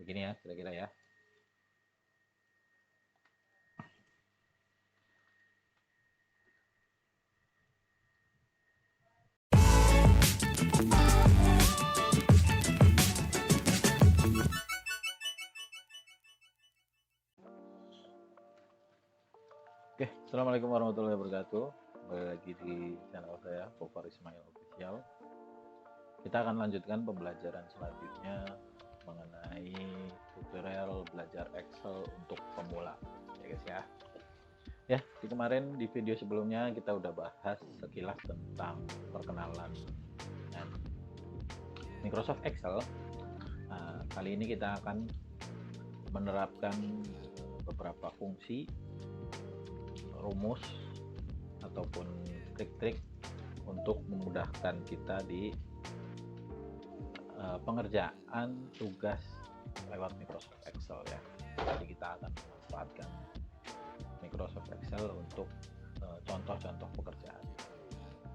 begini ya kira-kira ya. Oke, assalamualaikum warahmatullahi wabarakatuh. Kembali lagi di channel saya, Gofar Ismail Official. Kita akan lanjutkan pembelajaran selanjutnya mengenai tutorial belajar Excel untuk pemula, ya guys ya. Ya, di video sebelumnya kita udah bahas sekilas tentang perkenalan dengan Microsoft Excel. Nah, kali ini kita akan menerapkan beberapa fungsi, rumus ataupun trik-trik untuk memudahkan kita di pengerjaan tugas lewat Microsoft Excel ya. Jadi kita akan memanfaatkan Microsoft Excel untuk contoh-contoh pekerjaan.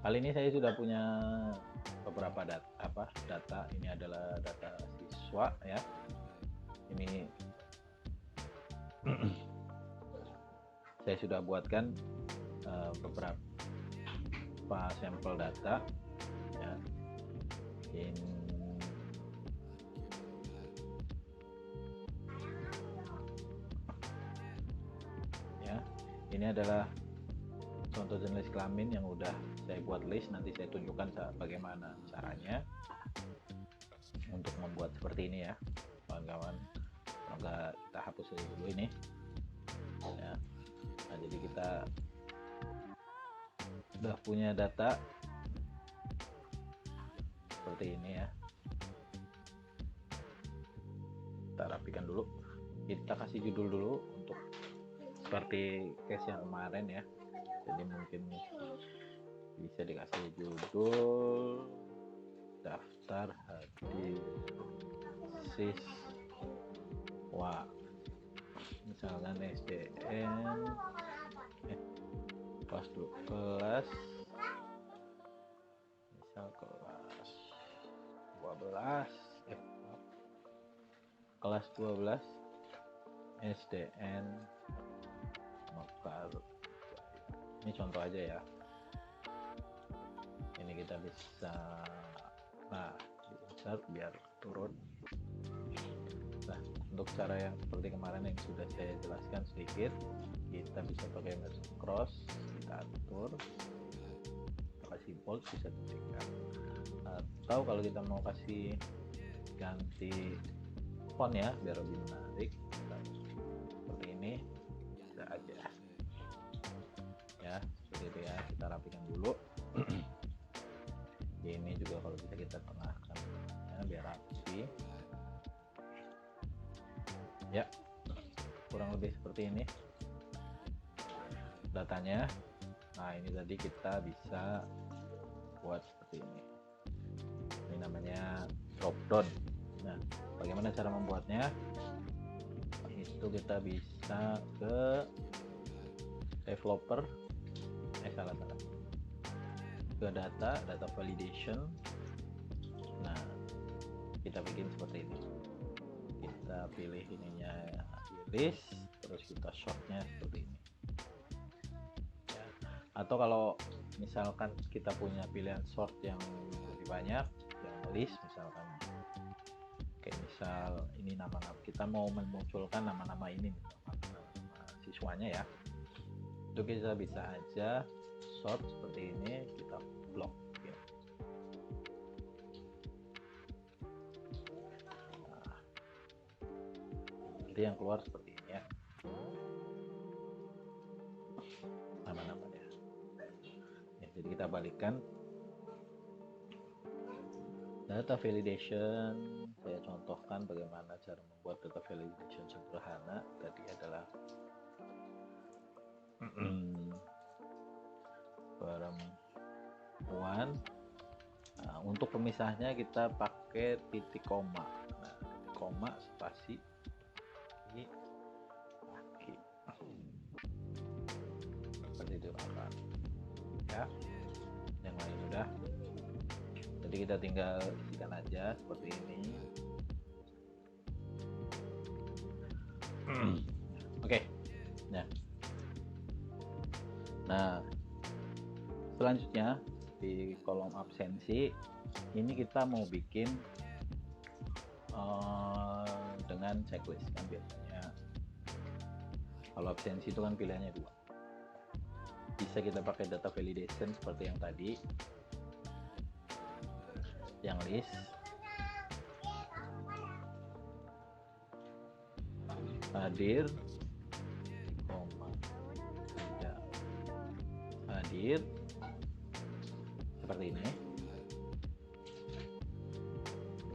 Kali ini saya sudah punya beberapa data. Ini adalah data siswa ya. Ini saya sudah buatkan beberapa sampel data ya. Ini adalah contoh jenis kelamin yang udah saya buat list. Nanti saya tunjukkan bagaimana caranya untuk membuat seperti ini ya kawan-kawan. Semoga kita hapus dulu ini ya. Nah, jadi kita udah punya data seperti ini ya. Kita rapikan dulu, kita kasih judul dulu untuk seperti case yang kemarin ya. Jadi mungkin bisa dikasih judul daftar hadir siswa, misalkan SDN kelas misal kelas 12 SDN Mekar. Ini contoh aja ya. Ini kita bisa insert biar turun. Nah, untuk cara yang seperti kemarin yang sudah saya jelaskan sedikit, kita bisa pakai mesin cross, kita atur, kita kasih bold, bisa ketikkan. Atau kalau kita mau kasih ganti font ya biar lebih menarik, seperti ini bisa aja ya. Seperti itu ya, kita rapikan dulu. Ini juga kalau bisa kita tengahkan ya, biar rapi ya. Kurang lebih seperti ini datanya. Nah, ini tadi kita bisa buat seperti ini. Ini namanya drop down. Nah, bagaimana cara membuatnya? Itu kita bisa ke developer, ke data validation. Nah, kita bikin seperti ini. Kita pilih ininya iris, terus kita shortnya seperti ini ya. Atau kalau misalkan kita punya pilihan sort yang lebih banyak, yang list misalkan, kayak misal ini nama-nama, kita mau memunculkan nama-nama ini, nama siswanya ya, itu kita bisa aja sort seperti ini, kita blok ya. Nah, jadi yang keluar seperti ini ya nama-namanya ya. Jadi kita balikkan data validation. Saya contohkan bagaimana cara membuat data validation sederhana. Tadi adalah perempuan. Nah, untuk pemisahnya kita pakai titik koma. Nah, titik koma spasi ini laki. Seperti itu kan ya. Yang lain udah. Jadi kita tinggal isikan aja seperti ini. Selanjutnya di kolom absensi ini kita mau bikin dengan checklist kan. Biasanya kalau absensi itu kan pilihannya dua, bisa kita pakai data validation seperti yang tadi, yang list, hadir, tidak hadir, seperti ini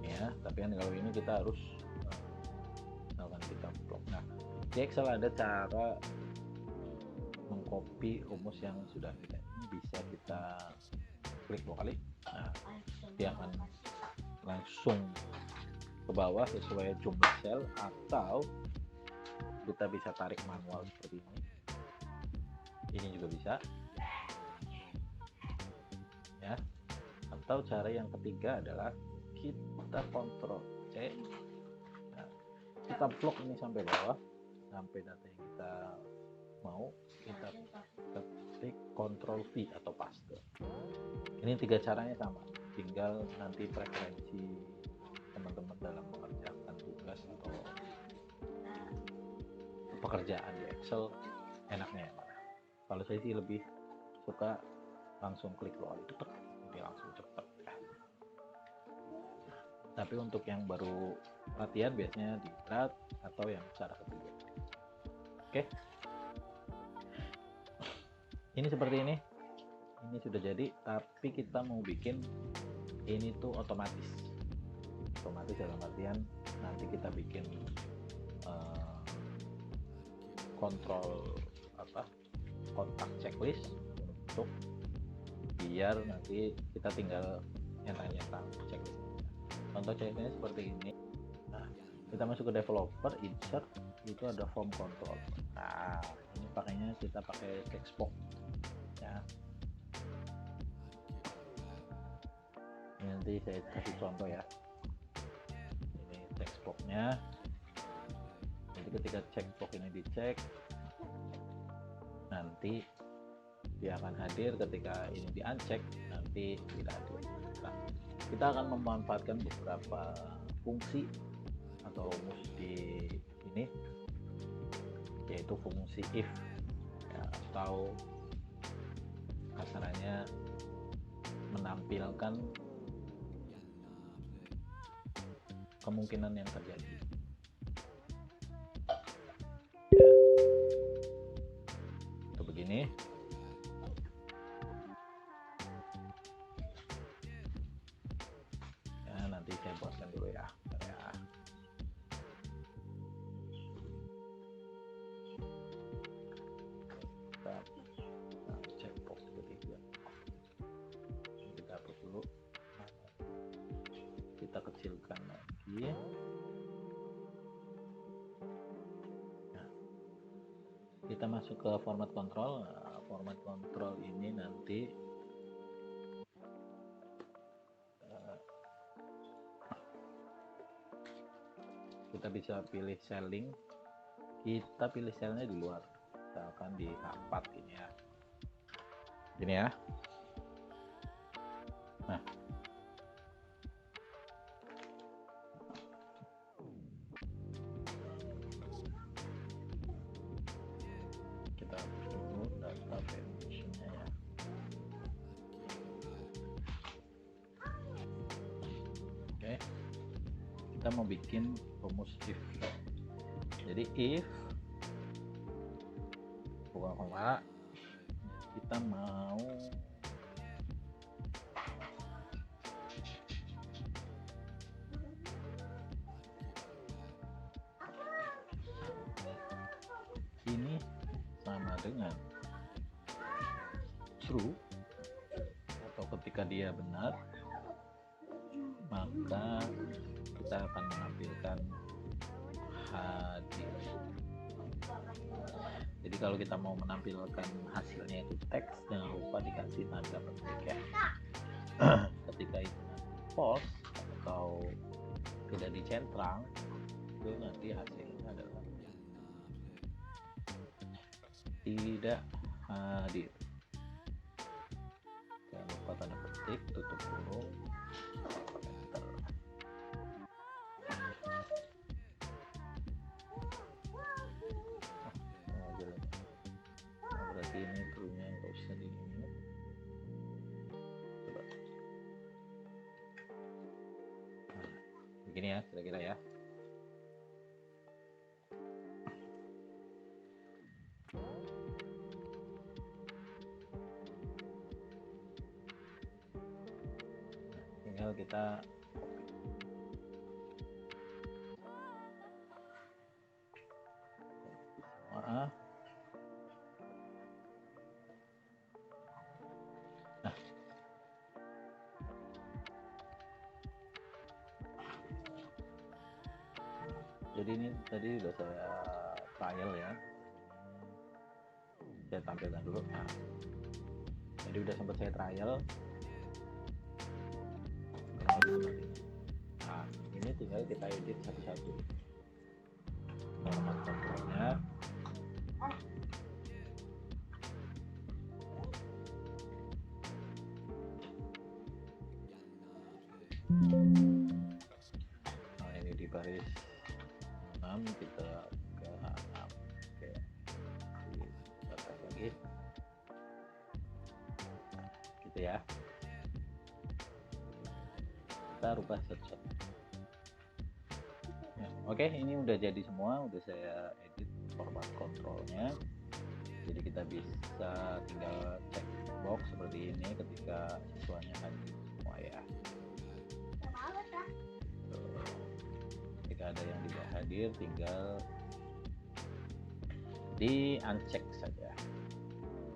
ya. Tapi kan kalau ini kita harus misalkan kita blok. Nah, di Excel ada cara mengcopy rumus yang sudah ada. Ini bisa kita klik 2 kali. Nah, dia akan langsung ke bawah sesuai jumlah sel, atau kita bisa tarik manual seperti ini. Ini juga bisa ya. Atau cara yang ketiga adalah kita Ctrl C. Nah, kita blok ini sampai bawah, sampai data yang kita mau, kita ketik Ctrl V atau paste. Ini 3 caranya sama, tinggal nanti preferensi teman-teman dalam mengerjakan tugas atau pekerjaan di Excel enaknya yang mana. Kalau saya sih lebih suka langsung klik load, cepet, ini langsung cepet. Tapi untuk yang baru latihan biasanya di Strat atau yang cara ketiga. Oke, ini seperti ini sudah jadi, tapi kita mau bikin ini tuh otomatis dalam artian nanti kita bikin kontrol kontak checklist untuk biar nanti kita tinggal nyetak checklist. Contoh checklistnya seperti ini. Nah, kita masuk ke developer, insert, itu ada form control. Nah, ini pakainya kita pakai text box ya. Ini nanti saya kasih contoh ya. Ini text box-nya. Jadi ketika checkbox ini dicek, nanti dia akan hadir. Ketika ini di uncheck, nanti tidak hadir. Nah, kita akan memanfaatkan beberapa fungsi atau rumus di ini, yaitu fungsi if ya, atau kasarannya menampilkan kemungkinan yang terjadi ya. Itu begini. Ya, nanti saya buatkan dulu ya. Checkbox ketiga kita hapus dulu, kita kecilkan lagi. Nah, kita masuk ke format control. Nah, format control ini nanti kita bisa pilih selling, kita pilih selnya di luar, misalkan di A4 gini ya, gini ya. Nah, kita hapus dulu data validation-nya ya. Oke, kita mau bikin rumus if. Jadi if buka koma, kita mau ini sama dengan true, atau ketika dia benar maka kita akan menampilkan hadir. Jadi kalau kita mau menampilkan hasilnya itu teks, jangan lupa dikasih tanda petik ya. Ketika itu false atau tidak dicentrang, itu nanti hasilnya adalah tidak hadir. ketik, tutup kurung, enter. Berarti ini krunya nggak usah di ini. Coba. Nah, begini ya kira-kira ya. Tinggal kita maaf. Nah, jadi ini tadi udah saya trial ya. Saya tampilkan dulu. Nah, jadi udah sempat saya trial. Nah, ini tinggal kita edit satu-satu. Format kontrolnya. Nah, ini di baris 6 kita ke 6. Oke. Kita lagi. Gitu ya. Kita rubah satu-satu. Ya, oke, ini udah jadi semua, udah saya edit format kontrolnya. Jadi kita bisa tinggal cek box seperti ini ketika siswanya hadir semua ya. Ketika ada yang tidak hadir, tinggal di uncheck saja.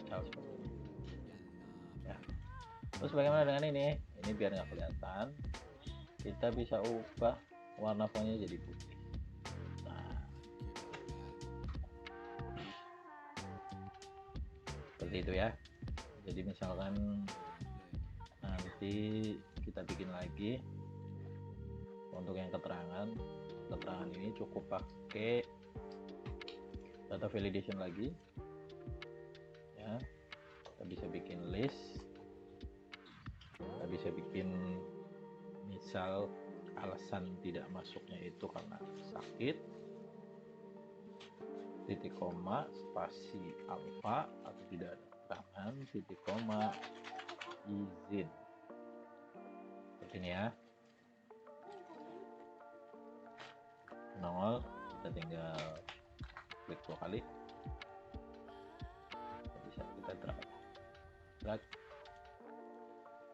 Seperti ini. Ya. Terus bagaimana dengan ini? Ini biar nggak kelihatan, kita bisa ubah warna fontnya jadi putih. Nah, seperti itu ya. Jadi misalkan nanti kita bikin lagi untuk yang keterangan ini cukup pakai data validation lagi ya. Kita bisa bikin list, kita bisa bikin misal alasan tidak masuknya itu karena sakit, titik koma, spasi alfa atau tidak ada keterangan, titik koma, izin. Seperti ini ya. Nongol, kita tinggal klik 2 kali. Bisa kita drag.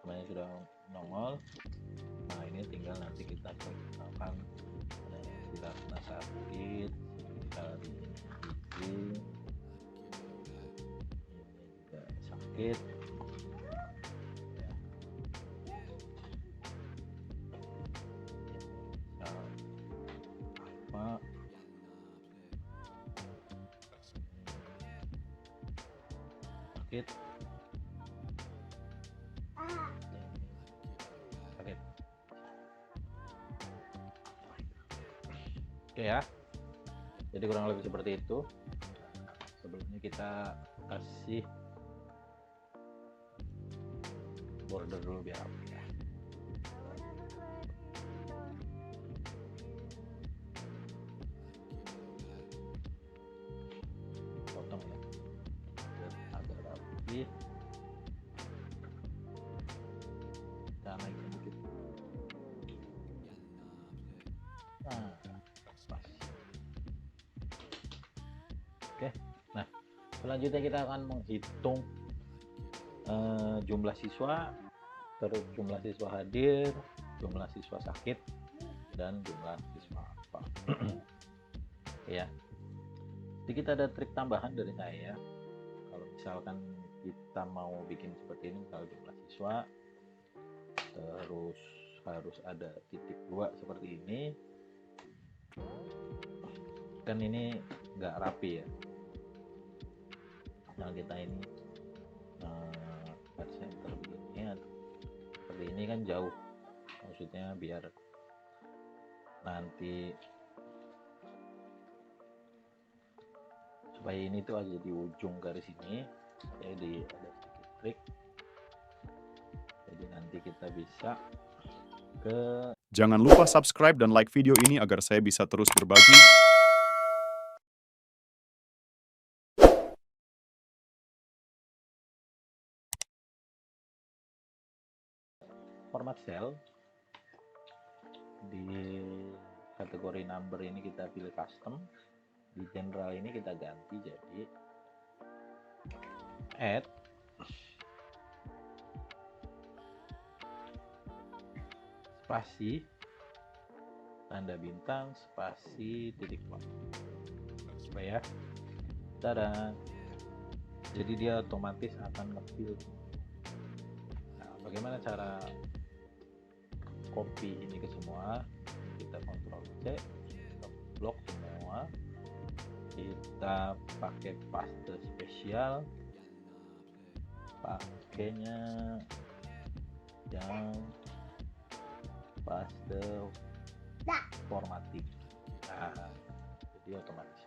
Semuanya sudah nongol. Nah, ini tinggal nanti kita klik misalkan bila kena sakit, sekali izin, ini juga sakit ya. Misal apa sakit sakit. Oke ya, jadi kurang lebih seperti itu. Sebelumnya kita kasih border dulu biar rapi ya. Potong ya biar agak rapi. Kita naikin dikit. Nah, pas. Oke, nah selanjutnya kita akan menghitung jumlah siswa, terus jumlah siswa hadir, jumlah siswa sakit, dan jumlah siswa apa. Ya, jadi kita ada trik tambahan dari saya. Kalau misalkan kita mau bikin seperti ini, kalau jumlah siswa terus harus ada titik 2 seperti ini, kan ini nggak rapi ya. Nah, kita ini center begini, seperti ini kan jauh, maksudnya biar nanti supaya ini tuh aja di ujung garis ini, jadi ada sedikit trik, jadi nanti nanti kita bisa ke Jangan lupa subscribe dan like video ini agar saya bisa terus berbagi. format cell. Di kategori number ini kita pilih custom, di general ini kita ganti jadi add spasi tanda bintang spasi titik plot supaya tada, jadi dia otomatis akan nge-fill. Nah, bagaimana cara copy ini ke semua? Kita Ctrl C, kita blok semua, kita pakai paste spesial, pakainya yang paste formatting. Nah, jadi otomatis.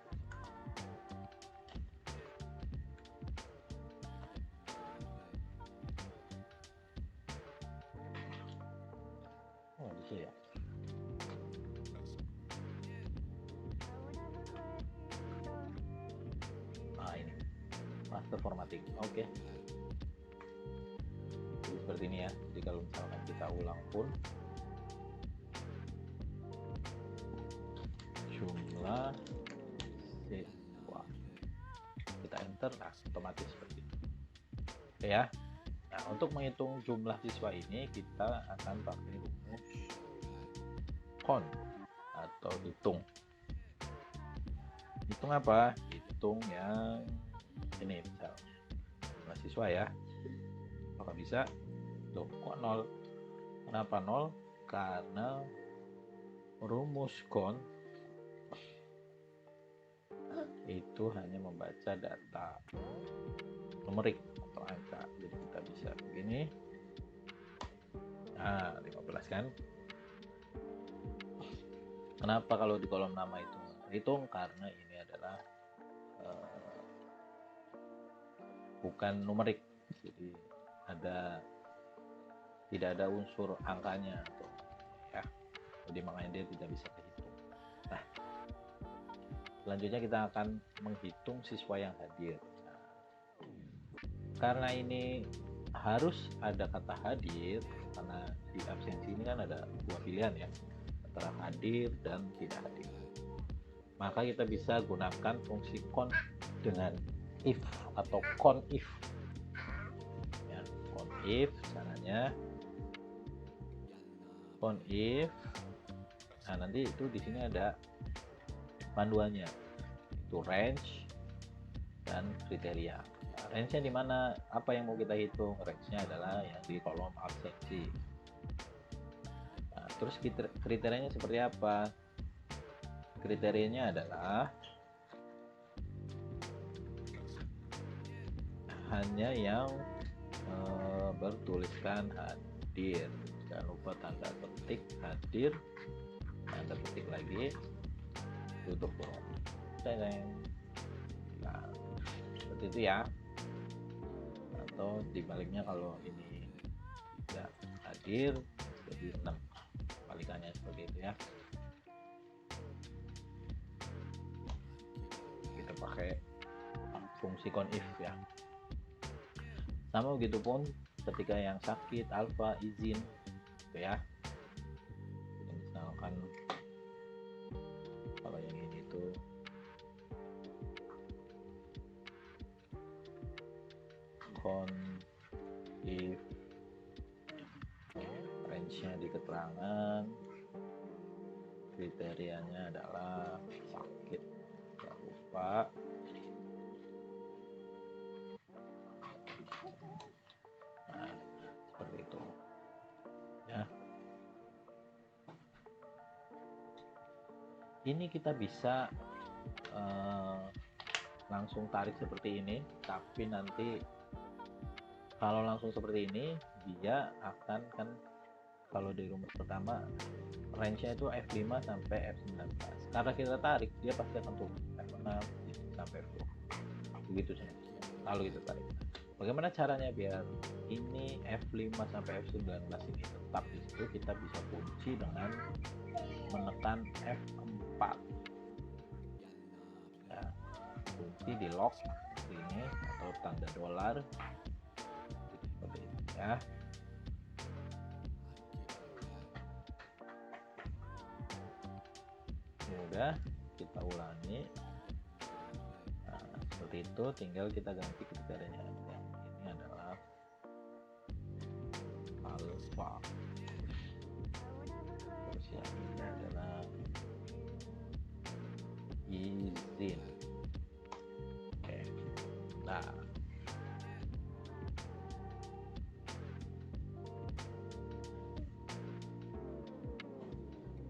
Oh, bisa ya. Nah, ini master formatting. Oke. Jadi seperti ini ya. Jadi kalau misalkan kita ulang pun jumlah siswa kita enter, nah otomatis seperti itu. Oke ya. Nah, untuk menghitung jumlah siswa ini kita akan pakai rumus count atau hitung. Hitung apa? Hitung yang ini, misal jumlah siswa ya. Apakah bisa? Loh, kok 0? Kenapa 0? Karena rumus count itu hanya membaca data numerik atau angka. Jadi kita bisa begini. Nah, 15 kan. Kenapa kalau di kolom nama itu hitung? Karena ini adalah bukan numerik. Jadi tidak ada unsur angkanya atau ya. Jadi makanya dia tidak bisa dihitung. Nah, selanjutnya kita akan menghitung siswa yang hadir. Nah, karena ini harus ada kata hadir, karena di absensi ini kan ada dua pilihan ya, antara hadir dan tidak hadir. Maka kita bisa gunakan fungsi count dengan if atau count if. Ya, count if caranya count if. Nah, nanti itu di sini ada panduannya, itu range dan kriteria. Nah, range-nya di mana? Apa yang mau kita hitung? Range-nya adalah yang di kolom absensi. Nah, terus kriterianya seperti apa? Kriterianya adalah hanya yang bertuliskan hadir. Jangan lupa tanda petik hadir, tanda petik lagi, tutup kurung. Nah, seperti itu ya. Atau dibaliknya, kalau ini tidak hadir jadi 6, balikannya seperti itu ya. Kita pakai fungsi conif ya. Sama begitu pun ketika yang sakit alfa izin gitu ya. Jadi misalkan kalau yang ini tuh conif, range-nya di keterangan, kriterianya adalah sakit, jangan lupa. Nah, seperti itu ya. Ini kita bisa langsung tarik seperti ini, tapi nanti kalau langsung seperti ini dia akan kan, kalau di rumus pertama range-nya itu F5 sampai F19. Karena kita tarik, dia pasti akan turun F6 sampai F20. Begitu saja. Lalu kita tarik. Bagaimana caranya biar ini F5 sampai F19 ini tetap di situ? Kita bisa kunci dengan menekan F4. Ya, kunci di lock ini atau tanda dolar seperti ini ya. Udah, kita ulangi. Nah, seperti itu, tinggal kita ganti kriterianya. Yang ini adalah alpha, terus yang ini adalah izin. Oke, nah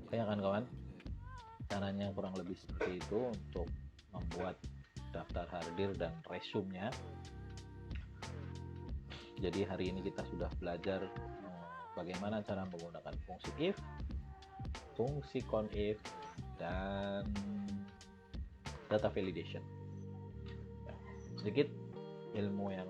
oke ya kawan-kawan, caranya kurang lebih seperti itu untuk membuat daftar hadir dan resume-nya. Jadi hari ini kita sudah belajar bagaimana cara menggunakan fungsi if, fungsi conif, dan data validation. Ya, sedikit ilmu yang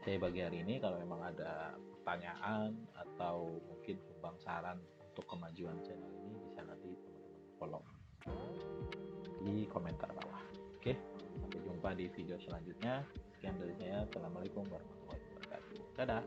saya bagi hari ini. Kalau memang ada pertanyaan atau mungkin sumbang saran untuk kemajuan channel ini, bisa nanti teman-teman follow di komentar bawah. Oke, sampai jumpa di video selanjutnya. Sekian dari saya. Assalamualaikum warahmatullahi wabarakatuh. Dadah.